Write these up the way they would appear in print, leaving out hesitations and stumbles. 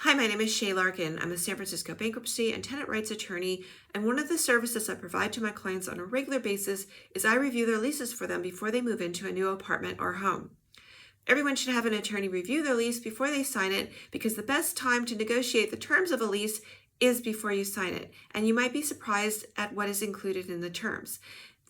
Hi, my name is Shaye Larkin. I'm a San Francisco bankruptcy and tenant rights attorney, and one of the services I provide to my clients on a regular basis is I review their leases for them before they move into a new apartment or home. Everyone should have an attorney review their lease before they sign it because the best time to negotiate the terms of a lease is before you sign it, and you might be surprised at what is included in the terms.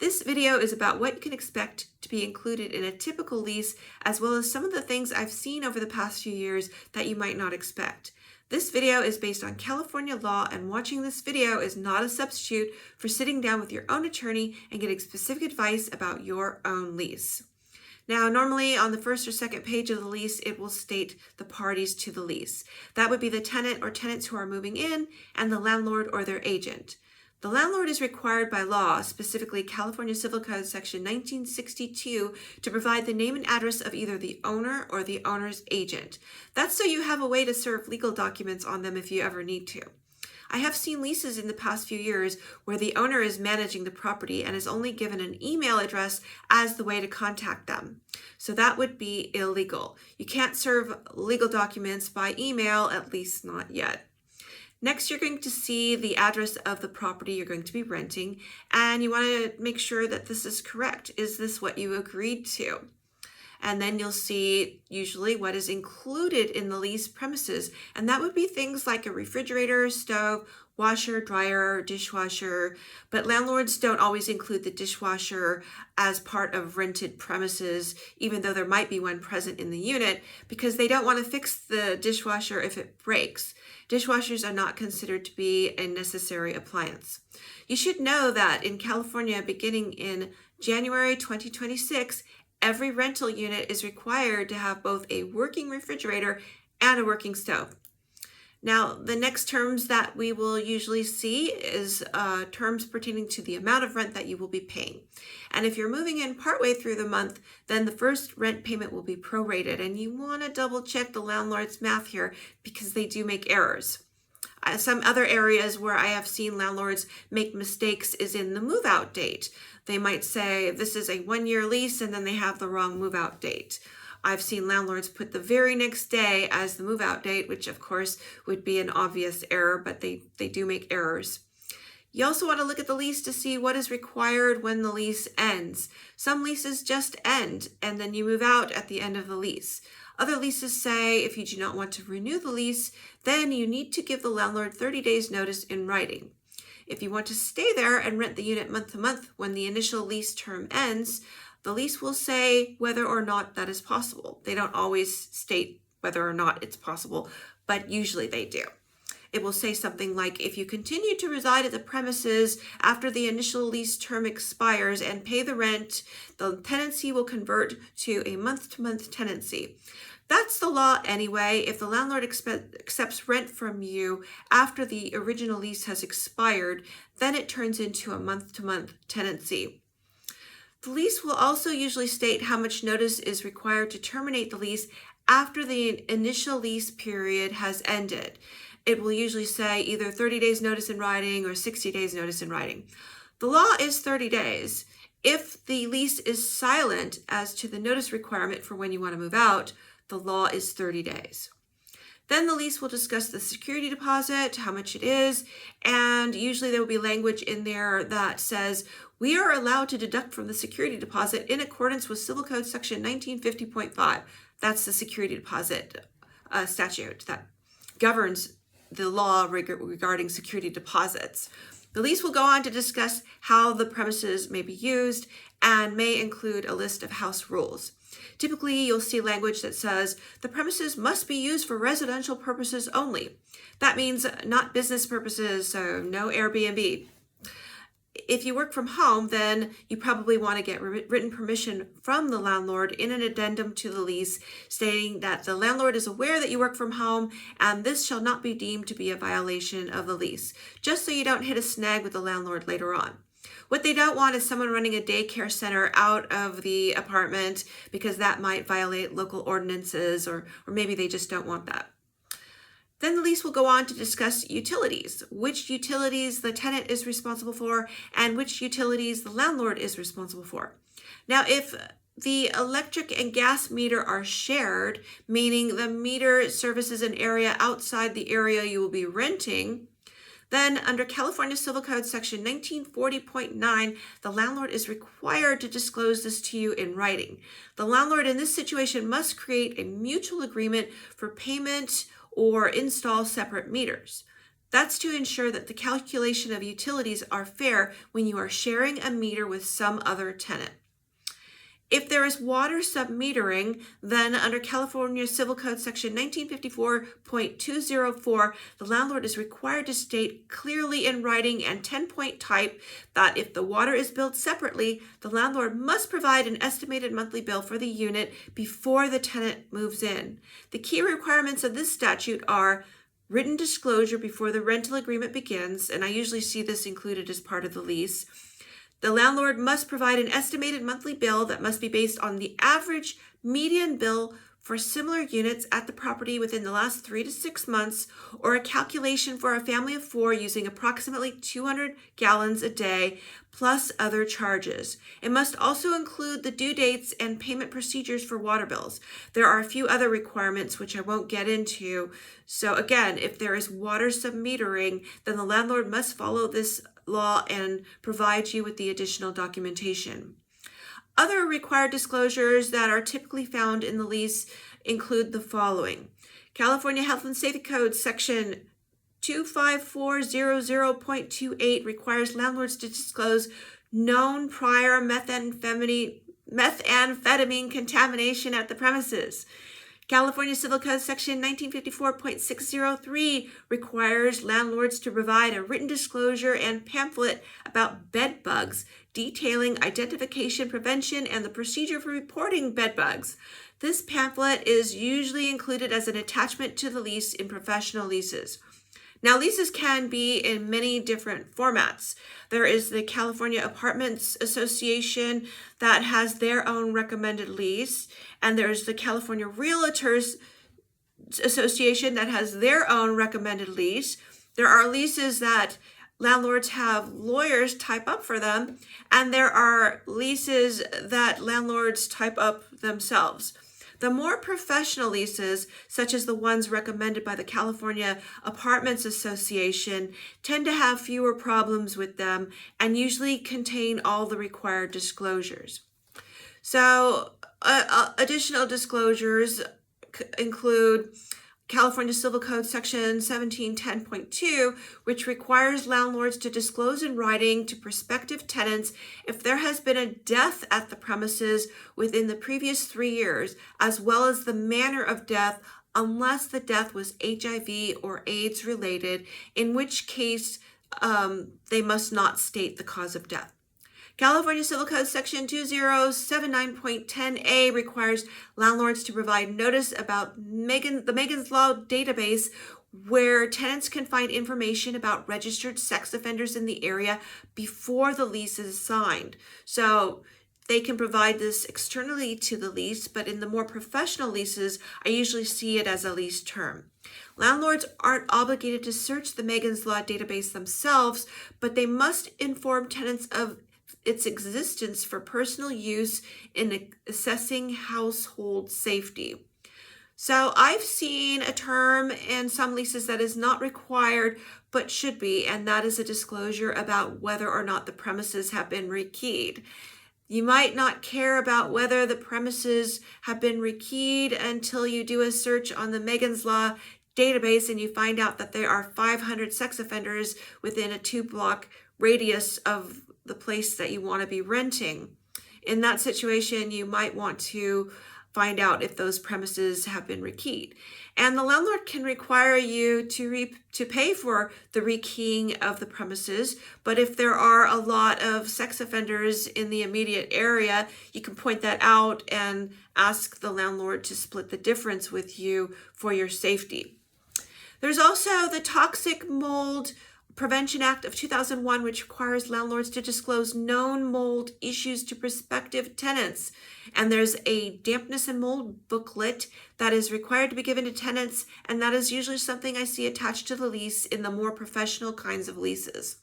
This video is about what you can expect to be included in a typical lease, as well as some of the things I've seen over the past few years that you might not expect. This video is based on California law, and watching this video is not a substitute for sitting down with your own attorney and getting specific advice about your own lease. Now, normally on the first or second page of the lease, it will state the parties to the lease. That would be the tenant or tenants who are moving in and the landlord or their agent. The landlord is required by law, specifically California Civil Code Section 1962, to provide the name and address of either the owner or the owner's agent. That's so you have a way to serve legal documents on them if you ever need to. I have seen leases in the past few years where the owner is managing the property and is only given an email address as the way to contact them. So that would be illegal. You can't serve legal documents by email, at least not yet. Next, you're going to see the address of the property you're going to be renting, and you want to make sure that this is correct. Is this what you agreed to? And then you'll see usually what is included in the lease premises, and that would be things like a refrigerator, stove, washer, dryer, dishwasher, but landlords don't always include the dishwasher as part of rented premises, even though there might be one present in the unit, because they don't want to fix the dishwasher if it breaks. Dishwashers are not considered to be a necessary appliance. You should know that in California, beginning in January 2026, every rental unit is required to have both a working refrigerator and a working stove. Now, the next terms that we will usually see is terms pertaining to the amount of rent that you will be paying. And if you're moving in partway through the month, then the first rent payment will be prorated. And you want to double check the landlord's math here because they do make errors. Some other areas where I have seen landlords make mistakes is in the move-out date. They might say this is a 1-year lease and then they have the wrong move-out date. I've seen landlords put the very next day as the move-out date, which of course would be an obvious error, but they do make errors. You also want to look at the lease to see what is required when the lease ends. Some leases just end and then you move out at the end of the lease. Other leases say if you do not want to renew the lease, then you need to give the landlord 30 days notice in writing. If you want to stay there and rent the unit month to month when the initial lease term ends, the lease will say whether or not that is possible. They don't always state whether or not it's possible, but usually they do. It will say something like, if you continue to reside at the premises after the initial lease term expires and pay the rent, the tenancy will convert to a month-to-month tenancy. That's the law anyway. If the landlord accepts rent from you after the original lease has expired, then it turns into a month-to-month tenancy. The lease will also usually state how much notice is required to terminate the lease after the initial lease period has ended. It will usually say either 30 days notice in writing or 60 days notice in writing. The law is 30 days. If the lease is silent as to the notice requirement for when you want to move out, the law is 30 days. Then the lease will discuss the security deposit, how much it is, and usually there will be language in there that says, we are allowed to deduct from the security deposit in accordance with Civil Code Section 1950.5. That's the security deposit statute that governs the law regarding security deposits. The lease will go on to discuss how the premises may be used and may include a list of house rules. Typically, you'll see language that says the premises must be used for residential purposes only. That means not business purposes, so no Airbnb. If you work from home, then you probably want to get written permission from the landlord in an addendum to the lease stating that the landlord is aware that you work from home and this shall not be deemed to be a violation of the lease, just so you don't hit a snag with the landlord later on. What they don't want is someone running a daycare center out of the apartment because that might violate local ordinances, or maybe they just don't want that. Then the lease will go on to discuss utilities, which utilities the tenant is responsible for and which utilities the landlord is responsible for. Now, if the electric and gas meter are shared, meaning the meter services an area outside the area you will be renting, then under California Civil Code section 1940.9, the landlord is required to disclose this to you in writing. The landlord in this situation must create a mutual agreement for payment or install separate meters. That's to ensure that the calculation of utilities are fair when you are sharing a meter with some other tenant. If there is water submetering, then under California Civil Code section 1954.204, the landlord is required to state clearly in writing and 10-point type that if the water is billed separately, the landlord must provide an estimated monthly bill for the unit before the tenant moves in. The key requirements of this statute are written disclosure before the rental agreement begins, and I usually see this included as part of the lease. The landlord must provide an estimated monthly bill that must be based on the average median bill for similar units at the property within the last 3 to 6 months, or a calculation for a family of 4 using approximately 200 gallons a day plus other charges. It must also include the due dates and payment procedures for water bills. There are a few other requirements which I won't get into. So again, if there is water submetering, then the landlord must follow this law and provide you with the additional documentation. Other required disclosures that are typically found in the lease include the following. California Health and Safety Code section 25400.28 requires landlords to disclose known prior methamphetamine contamination at the premises. California Civil Code section 1954.603 requires landlords to provide a written disclosure and pamphlet about bed bugs, detailing identification, prevention, and the procedure for reporting bed bugs. This pamphlet is usually included as an attachment to the lease in professional leases. Now, leases can be in many different formats. There is the California Apartments Association that has their own recommended lease, and there's the California Realtors Association that has their own recommended lease. There are leases that landlords have lawyers type up for them, and there are leases that landlords type up themselves. The more professional leases, such as the ones recommended by the California Apartments Association, tend to have fewer problems with them and usually contain all the required disclosures. So additional disclosures include California Civil Code section 1710.2, which requires landlords to disclose in writing to prospective tenants if there has been a death at the premises within the previous 3 years, as well as the manner of death, unless the death was HIV or AIDS related, in which case they must not state the cause of death. California Civil Code section 2079.10a requires landlords to provide notice about the Megan's Law database, where tenants can find information about registered sex offenders in the area before the lease is signed. So they can provide this externally to the lease, but in the more professional leases, I usually see it as a lease term. Landlords aren't obligated to search the Megan's Law database themselves, but they must inform tenants of its existence for personal use in assessing household safety. So I've seen a term in some leases that is not required but should be, and that is a disclosure about whether or not the premises have been rekeyed. You might not care about whether the premises have been rekeyed until you do a search on the Megan's Law database and you find out that there are 500 sex offenders within a 2-block radius of the place that you want to be renting. In that situation, you might want to find out if those premises have been rekeyed. And the landlord can require you to pay for the rekeying of the premises, but if there are a lot of sex offenders in the immediate area, you can point that out and ask the landlord to split the difference with you for your safety. There's also the Toxic Mold Prevention Act of 2001, which requires landlords to disclose known mold issues to prospective tenants. And there's a dampness and mold booklet that is required to be given to tenants, and that is usually something I see attached to the lease in the more professional kinds of leases.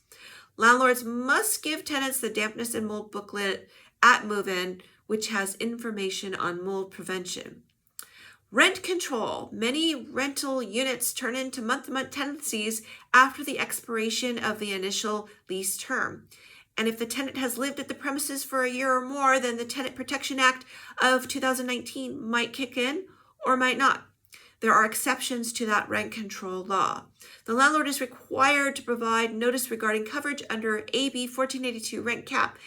Landlords must give tenants the dampness and mold booklet at move-in which has information on mold prevention. Rent control. Many rental units turn into month-to-month tenancies after the expiration of the initial lease term. And if the tenant has lived at the premises for a year or more, then the Tenant Protection Act of 2019 might kick in or might not. There are exceptions to that rent control law. The landlord is required to provide notice regarding coverage under AB 1482 rent cap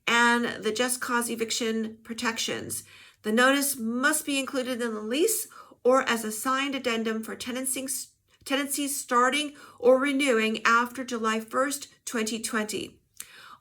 and the just cause eviction protections. The notice must be included in the lease or as a signed addendum for tenancies starting or renewing after July 1st, 2020.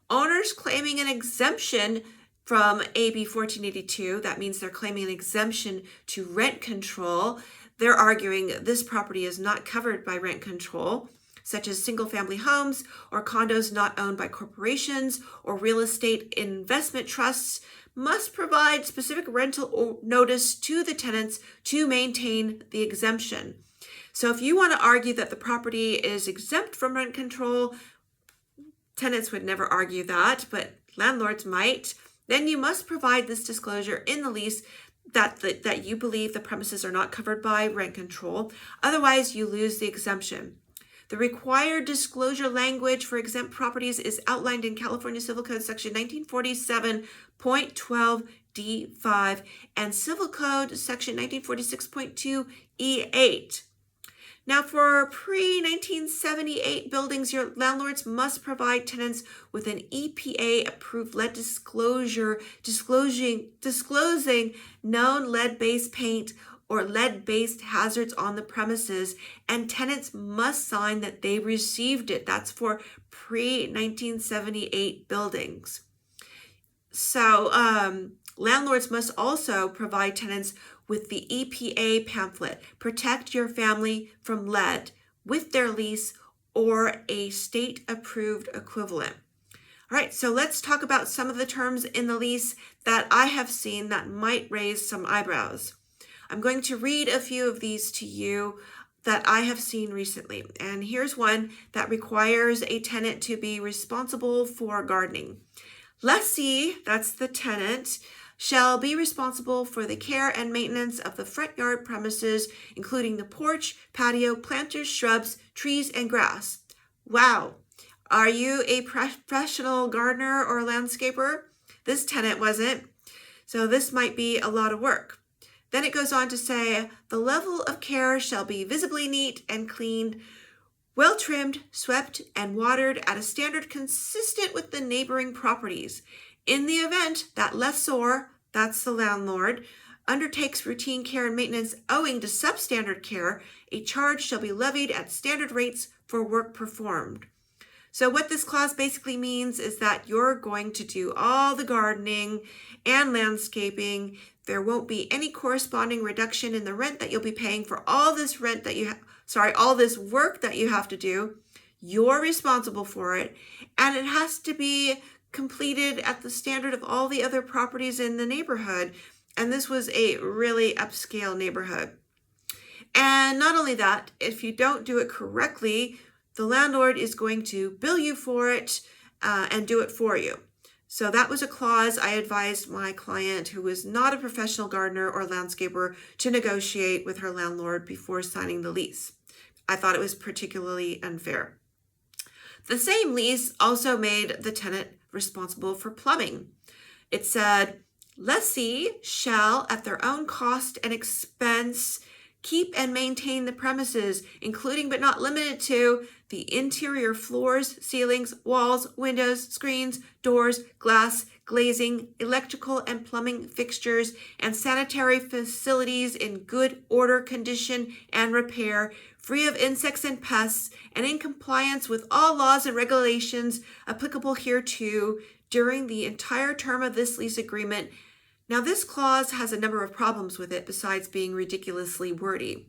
Owners claiming an exemption from AB 1482, that means they're claiming an exemption to rent control. They're arguing this property is not covered by rent control, such as single-family homes or condos not owned by corporations or real estate investment trusts must provide specific rental notice to the tenants to maintain the exemption. So if you want to argue that the property is exempt from rent control, tenants would never argue that, but landlords might, then you must provide this disclosure in the lease that you believe the premises are not covered by rent control. Otherwise, you lose the exemption. The required disclosure language for exempt properties is outlined in California Civil Code Section 1947.12D5 and Civil Code Section 1946.2E8. Now, for pre-1978 buildings, your landlords must provide tenants with an EPA-approved lead disclosure disclosing known lead-based paint or lead-based hazards on the premises, and tenants must sign that they received it. That's for pre-1978 buildings. So landlords must also provide tenants with the EPA pamphlet, Protect Your Family from Lead, with their lease or a state-approved equivalent. All right, so let's talk about some of the terms in the lease that I have seen that might raise some eyebrows. I'm going to read a few of these to you that I have seen recently. And here's one that requires a tenant to be responsible for gardening. Lessee, that's the tenant, shall be responsible for the care and maintenance of the front yard premises, including the porch, patio, planters, shrubs, trees, and grass. Wow. Are you a professional gardener or landscaper? This tenant wasn't. So this might be a lot of work. Then it goes on to say, the level of care shall be visibly neat and cleaned, well trimmed, swept, and watered at a standard consistent with the neighboring properties. In the event that lessor, that's the landlord, undertakes routine care and maintenance owing to substandard care, a charge shall be levied at standard rates for work performed. So what this clause basically means is that you're going to do all the gardening and landscaping. There won't be any corresponding reduction in the rent that you'll be paying for all this work that you have to do. You're responsible for it, and it has to be completed at the standard of all the other properties in the neighborhood. And this was a really upscale neighborhood. And not only that, if you don't do it correctly, the landlord is going to bill you for it and do it for you. So that was a clause I advised my client, who was not a professional gardener or landscaper, to negotiate with her landlord before signing the lease. I thought it was particularly unfair. The same lease also made the tenant responsible for plumbing. It said, lessee shall, at their own cost and expense, keep and maintain the premises, including but not limited to the interior floors, ceilings, walls, windows, screens, doors, glass, glazing, electrical and plumbing fixtures, and sanitary facilities in good order, condition, and repair, free of insects and pests, and in compliance with all laws and regulations applicable hereto during the entire term of this lease agreement. Now, this clause has a number of problems with it besides being ridiculously wordy.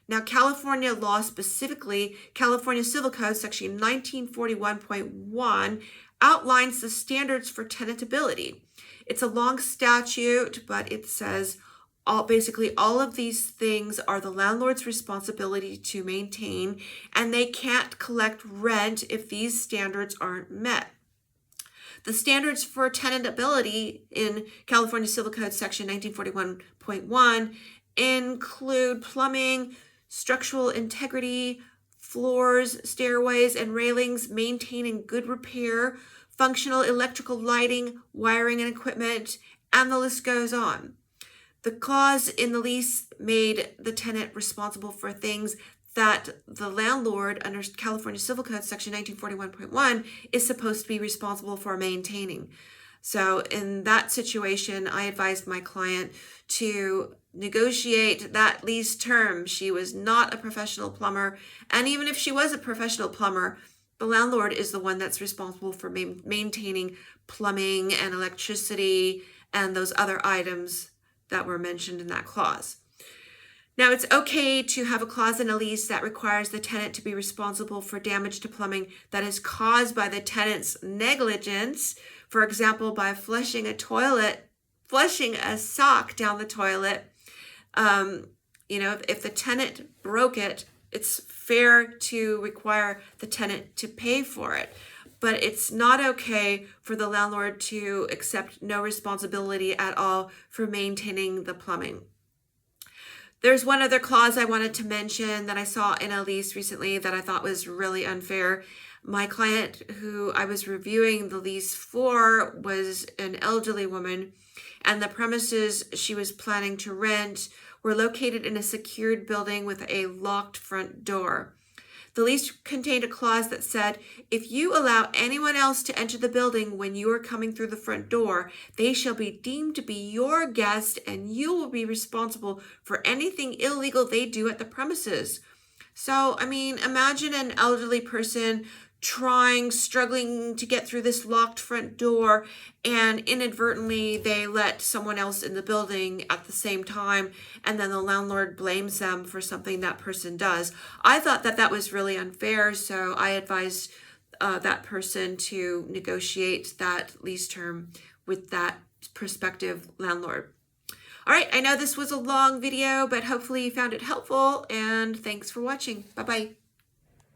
Now, California law, specifically California Civil Code Section 1941.1, outlines the standards for tenantability. It's a long statute, but it says basically all of these things are the landlord's responsibility to maintain, and they can't collect rent if these standards aren't met. The standards for tenantability in California Civil Code Section 1941.1 include plumbing, structural integrity, floors, stairways, and railings maintained in good repair, functional electrical lighting, wiring, and equipment, and the list goes on. The clause in the lease made the tenant responsible for things that the landlord under California Civil Code Section 1941.1 is supposed to be responsible for maintaining. So in that situation, I advised my client to negotiate that lease term. She was not a professional plumber, and even if she was a professional plumber, the landlord is the one that's responsible for maintaining plumbing and electricity and those other items that were mentioned in that clause. Now, it's okay to have a clause in a lease that requires the tenant to be responsible for damage to plumbing that is caused by the tenant's negligence. For example, by flushing a sock down the toilet. If the tenant broke it, it's fair to require the tenant to pay for it. But it's not okay for the landlord to accept no responsibility at all for maintaining the plumbing. There's one other clause I wanted to mention that I saw in a lease recently that I thought was really unfair. My client who I was reviewing the lease for was an elderly woman, and the premises she was planning to rent were located in a secured building with a locked front door. The lease contained a clause that said, if you allow anyone else to enter the building when you are coming through the front door, they shall be deemed to be your guest and you will be responsible for anything illegal they do at the premises. So, imagine an elderly person struggling to get through this locked front door, and inadvertently they let someone else in the building at the same time, and then the landlord blames them for something that person does. I thought that was really unfair, so I advised that person to negotiate that lease term with that prospective landlord. All right, I know this was a long video, but hopefully you found it helpful, and thanks for watching. Bye-bye.